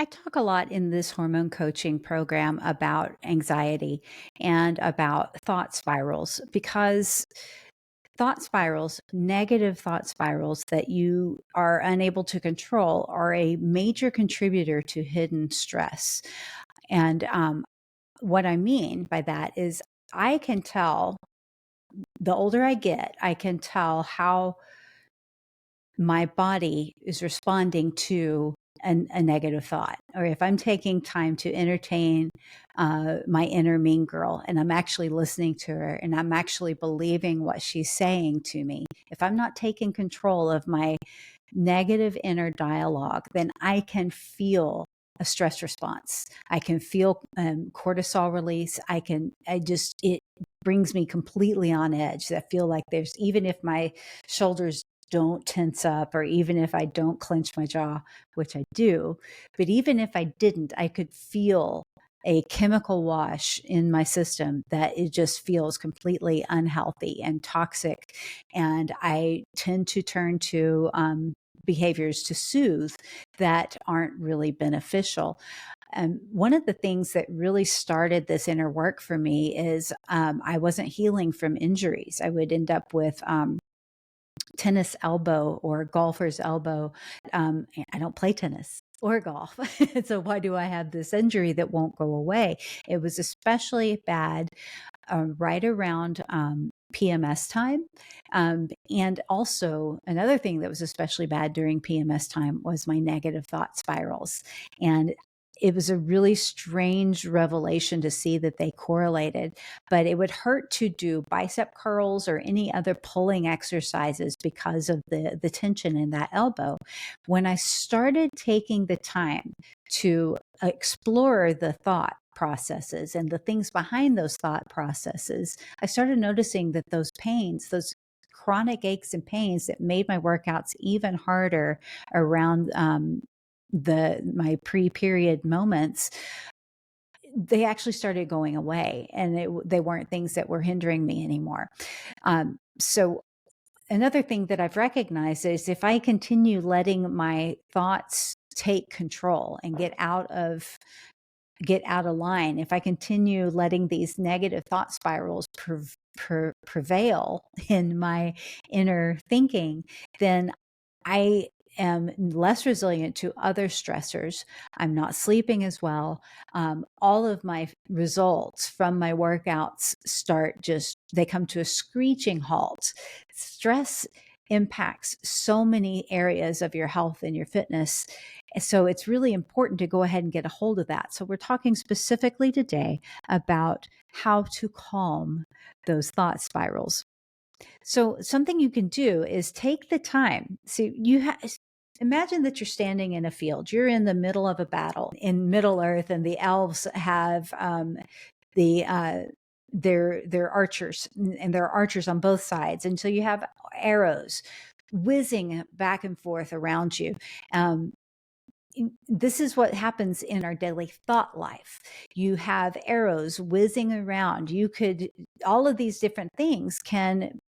I talk a lot in this hormone coaching program about anxiety and about thought spirals because thought spirals, negative thought spirals that you are unable to control, are a major contributor to hidden stress. And what I mean by that is I can tell the older I get, I can tell how my body is responding to a negative thought, or if I'm taking time to entertain my inner mean girl and I'm actually listening to her and I'm actually believing what she's saying to me, if I'm not taking control of my negative inner dialogue, then I can feel a stress response. I can feel cortisol release. It brings me completely on edge. I feel like even if my shoulders don't tense up, or even if I don't clench my jaw, which I do, but even if I didn't, I could feel a chemical wash in my system that it just feels completely unhealthy and toxic. And I tend to turn to behaviors to soothe that aren't really beneficial. One of the things that really started this inner work for me is I wasn't healing from injuries. I would end up with tennis elbow or golfer's elbow. I don't play tennis or golf. So why do I have this injury that won't go away? It was especially bad right around PMS time. And also, another thing that was especially bad during PMS time was my negative thought spirals. And it was a really strange revelation to see that they correlated, but it would hurt to do bicep curls or any other pulling exercises because of the tension in that elbow. When I started taking the time to explore the thought processes and the things behind those thought processes, I started noticing that those pains, those chronic aches and pains that made my workouts even harder around my pre-period moments, they actually started going away, and they weren't things that were hindering me anymore. So another thing that I've recognized is if I continue letting my thoughts take control and get out of line, if I continue letting these negative thought spirals prevail in my inner thinking, then I am less resilient to other stressors. I'm not sleeping as well. All of my results from my workouts they come to a screeching halt. Stress impacts so many areas of your health and your fitness. So it's really important to go ahead and get a hold of that. So we're talking specifically today about how to calm those thought spirals. So something you can do is take the time. So imagine that you're standing in a field. You're in the middle of a battle in Middle Earth, and the elves have the they're archers, and there are archers on both sides, and so you have arrows whizzing back and forth around you. Um, this is what happens in our daily thought life. You have arrows whizzing around. All of these different things can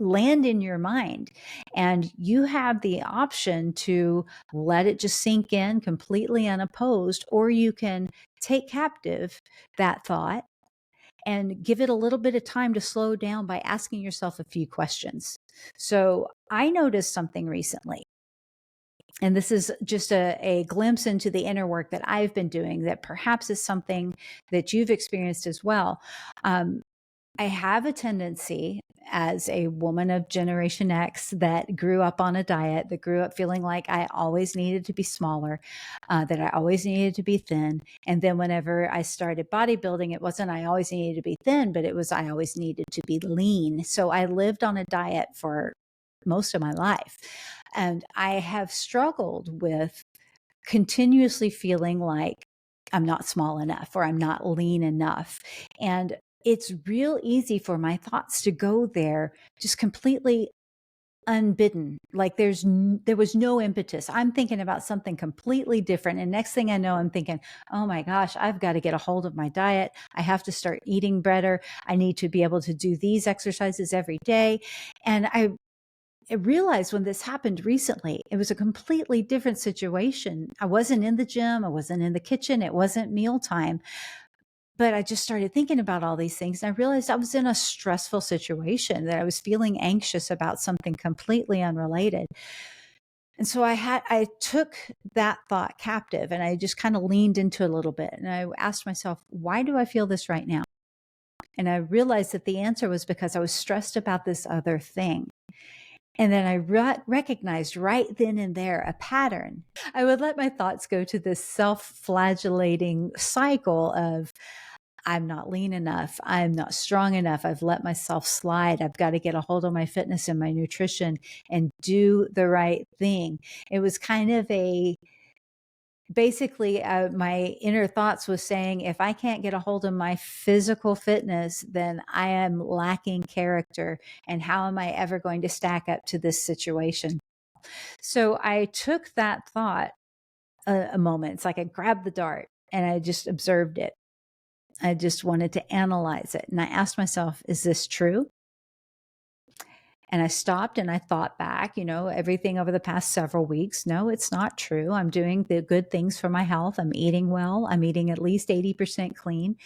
land in your mind, and you have the option to let it just sink in completely unopposed, or you can take captive that thought and give it a little bit of time to slow down by asking yourself a few questions. So I noticed something recently, and this is just a glimpse into the inner work that I've been doing that perhaps is something that you've experienced as well. I have a tendency, as a woman of Generation X that grew up on a diet, that grew up feeling like I always needed to be smaller, that I always needed to be thin. And then whenever I started bodybuilding, it wasn't I always needed to be thin, but it was I always needed to be lean. So I lived on a diet for most of my life. And I have struggled with continuously feeling like I'm not small enough or I'm not lean enough. And it's real easy for my thoughts to go there just completely unbidden. Like there was no impetus. I'm thinking about something completely different. And next thing I know, I'm thinking, oh my gosh, I've got to get a hold of my diet. I have to start eating better. I need to be able to do these exercises every day. And realized when this happened recently, it was a completely different situation. I wasn't in the gym. I wasn't in the kitchen. It wasn't mealtime. But I just started thinking about all these things. And I realized I was in a stressful situation, that I was feeling anxious about something completely unrelated. And so I took that thought captive, and I just kind of leaned into it a little bit. And I asked myself, why do I feel this right now? And I realized that the answer was because I was stressed about this other thing. And then I recognized right then and there a pattern. I would let my thoughts go to this self-flagellating cycle of, I'm not lean enough. I'm not strong enough. I've let myself slide. I've got to get a hold of my fitness and my nutrition and do the right thing. It was kind of basically, my inner thoughts was saying, if I can't get a hold of my physical fitness, then I am lacking character. And how am I ever going to stack up to this situation? So I took that thought a moment. It's like I grabbed the dart and I just observed it. I just wanted to analyze it. And I asked myself, is this true? And I stopped and I thought back, everything over the past several weeks. No, it's not true. I'm doing the good things for my health. I'm eating well. I'm eating at least 80% clean,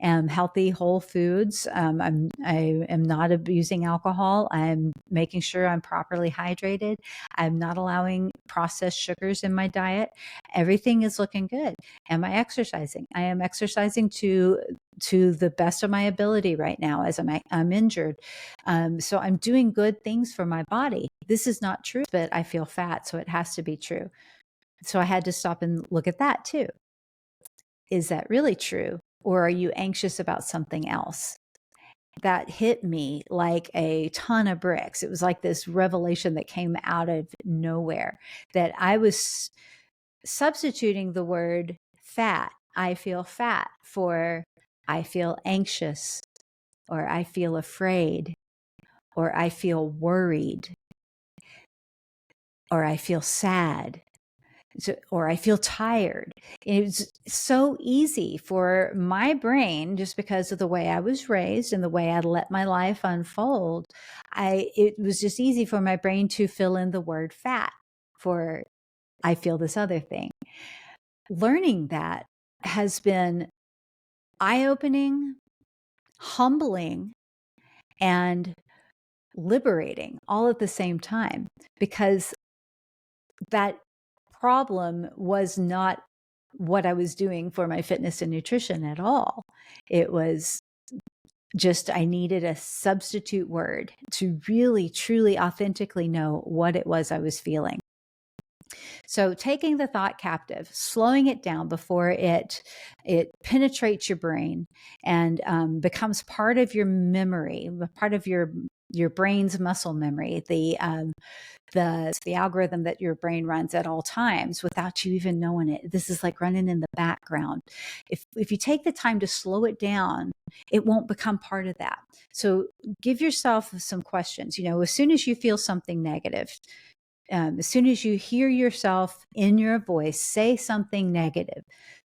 healthy, whole foods. I am not abusing alcohol. I'm making sure I'm properly hydrated. I'm not allowing processed sugars in my diet. Everything is looking good. Am I exercising? I am exercising to the best of my ability right now, as I'm injured. So I'm doing good things for my body. This is not true, but I feel fat, so it has to be true. So I had to stop and look at that too. Is that really true? Or are you anxious about something else? That hit me like a ton of bricks. It was like this revelation that came out of nowhere, that I was substituting the word fat, I feel fat, for I feel anxious, or I feel afraid, or I feel worried, or I feel sad, or I feel tired. It's so easy for my brain, just because of the way I was raised and the way I let my life unfold. It was just easy for my brain to fill in the word fat for I feel this other thing. Learning that has been eye-opening, humbling, and liberating all at the same time, because that problem was not what I was doing for my fitness and nutrition at all. It was just, I needed a substitute word to really, truly, authentically know what it was I was feeling. So taking the thought captive, slowing it down before it penetrates your brain and becomes part of your memory, part of your brain's muscle memory, the algorithm that your brain runs at all times without you even knowing it. This is like running in the background. If you take the time to slow it down, it won't become part of that. So give yourself some questions. As soon as you feel something negative, as soon as you hear yourself in your voice say something negative,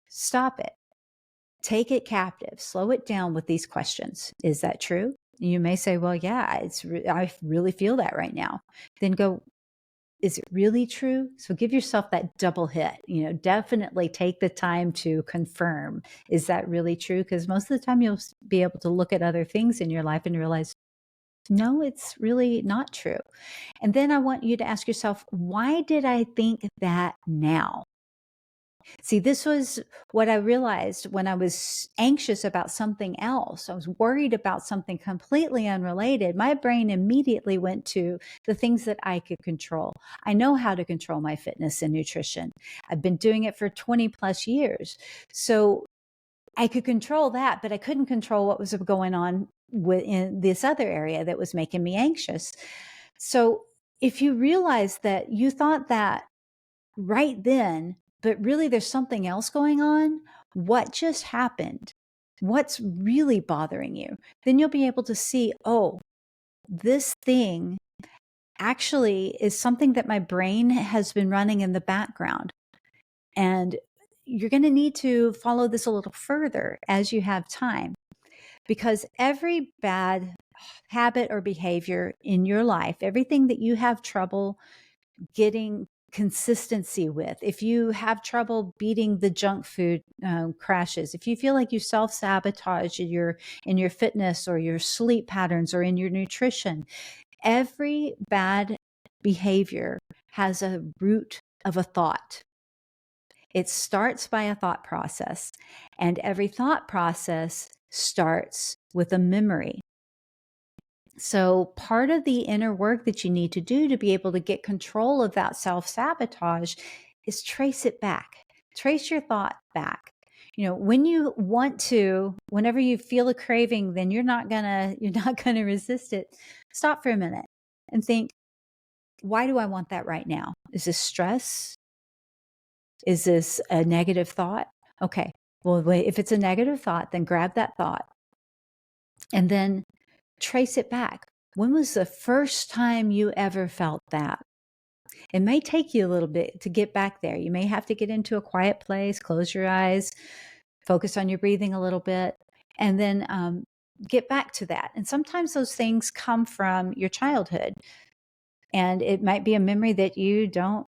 stop it. Take it captive. Slow it down with these questions. Is that true? You may say, well, yeah, I really feel that right now. Then go, is it really true? So give yourself that double hit. Definitely take the time to confirm, is that really true? Because most of the time you'll be able to look at other things in your life and realize, no, it's really not true. And then I want you to ask yourself, why did I think that now? See, this was what I realized when I was anxious about something else. I was worried about something completely unrelated. My brain immediately went to the things that I could control. I know how to control my fitness and nutrition. I've been doing it for 20 plus years. So I could control that, but I couldn't control what was going on in this other area that was making me anxious. So if you realize that you thought that right then, but really there's something else going on, what just happened? What's really bothering you? Then you'll be able to see, oh, this thing actually is something that my brain has been running in the background. And you're going to need to follow this a little further as you have time, because every bad habit or behavior in your life, everything that you have trouble getting consistency with, if you have trouble beating the junk food crashes, if you feel like you self-sabotage in your fitness or your sleep patterns or in your nutrition, every bad behavior has a root of a thought. It starts by a thought process, and every thought process starts with a memory. So part of the inner work that you need to do to be able to get control of that self-sabotage is trace it back. Trace your thought back. When you want to, whenever you feel a craving, then you're not gonna resist it. Stop for a minute and think, why do I want that right now? Is this stress? Is this a negative thought? Okay. Well, wait, if it's a negative thought, then grab that thought and then trace it back. When was the first time you ever felt that? It may take you a little bit to get back there. You may have to get into a quiet place, close your eyes, focus on your breathing a little bit, and then get back to that. And sometimes those things come from your childhood, and it might be a memory that you don't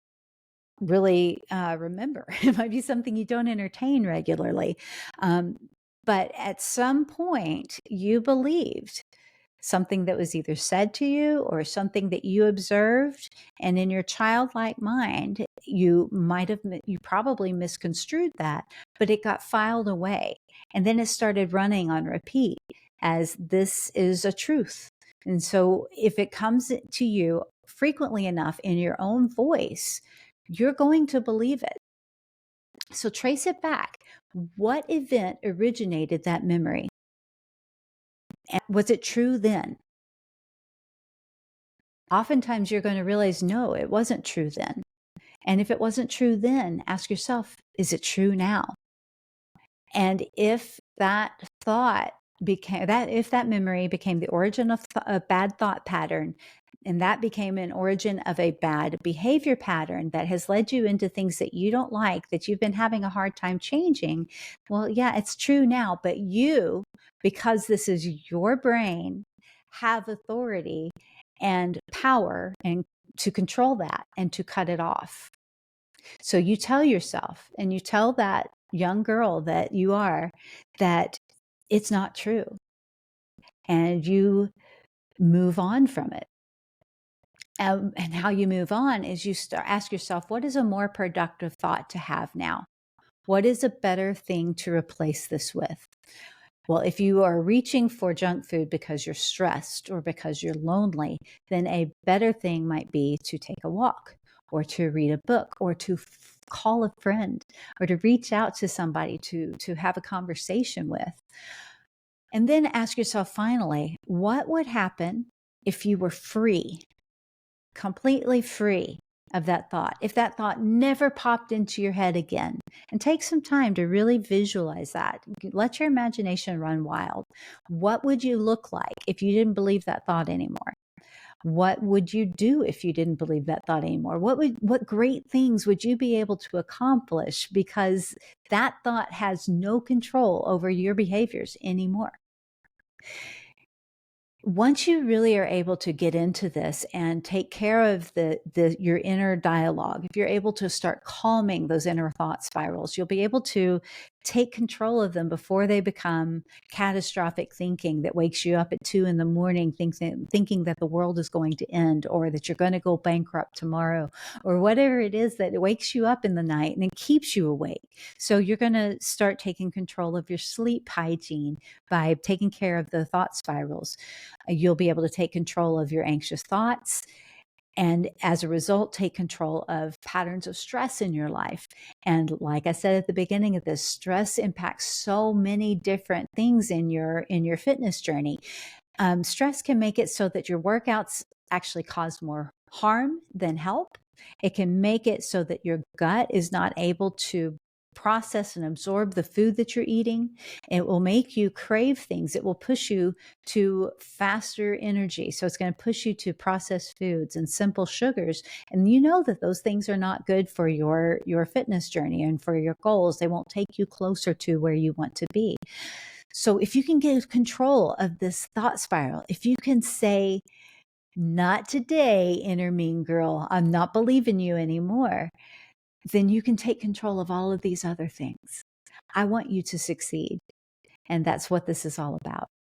really remember. It might be something you don't entertain regularly. But at some point, you believed something that was either said to you or something that you observed. And in your childlike mind, you probably misconstrued that, but it got filed away. And then it started running on repeat as this is a truth. And so if it comes to you frequently enough in your own voice, you're going to believe it. So trace it back. What event originated that memory? And was it true then? Oftentimes you're going to realize, no, it wasn't true then. And if it wasn't true then, ask yourself, is it true now? And if that memory became the origin of a bad thought pattern, and that became an origin of a bad behavior pattern that has led you into things that you don't like, that you've been having a hard time changing, well, yeah, it's true now. But you, because this is your brain, have authority and power and to control that and to cut it off. So you tell yourself, and you tell that young girl that you are, that it's not true. And you move on from it. And how you move on is you ask yourself, what is a more productive thought to have now? What is a better thing to replace this with? Well, if you are reaching for junk food because you're stressed or because you're lonely, then a better thing might be to take a walk or to read a book or to call a friend or to reach out to somebody to have a conversation with. And then ask yourself finally, what would happen if you were free, completely free of that thought, if that thought never popped into your head again? And take some time to really visualize that. Let your imagination run wild. What would you look like if you didn't believe that thought anymore? What would you do if you didn't believe that thought anymore? What great things would you be able to accomplish because that thought has no control over your behaviors anymore? Once you really are able to get into this and take care of your inner dialogue, if you're able to start calming those inner thought spirals, you'll be able to take control of them before they become catastrophic thinking that wakes you up at 2 a.m. thinking that the world is going to end or that you're going to go bankrupt tomorrow or whatever it is that wakes you up in the night and it keeps you awake. So you're going to start taking control of your sleep hygiene by taking care of the thought spirals. You'll be able to take control of your anxious thoughts and as a result, take control of patterns of stress in your life. And like I said at the beginning of this, stress impacts so many different things in your fitness journey. Stress can make it so that your workouts actually cause more harm than help. It can make it so that your gut is not able to process and absorb the food that you're eating. It will make you crave things. It will push you to faster energy. So it's going to push you to processed foods and simple sugars. And you know that those things are not good for your fitness journey and for your goals. They won't take you closer to where you want to be. So if you can get control of this thought spiral, if you can say, not today, inner mean girl, I'm not believing you anymore, then you can take control of all of these other things. I want you to succeed. And that's what this is all about.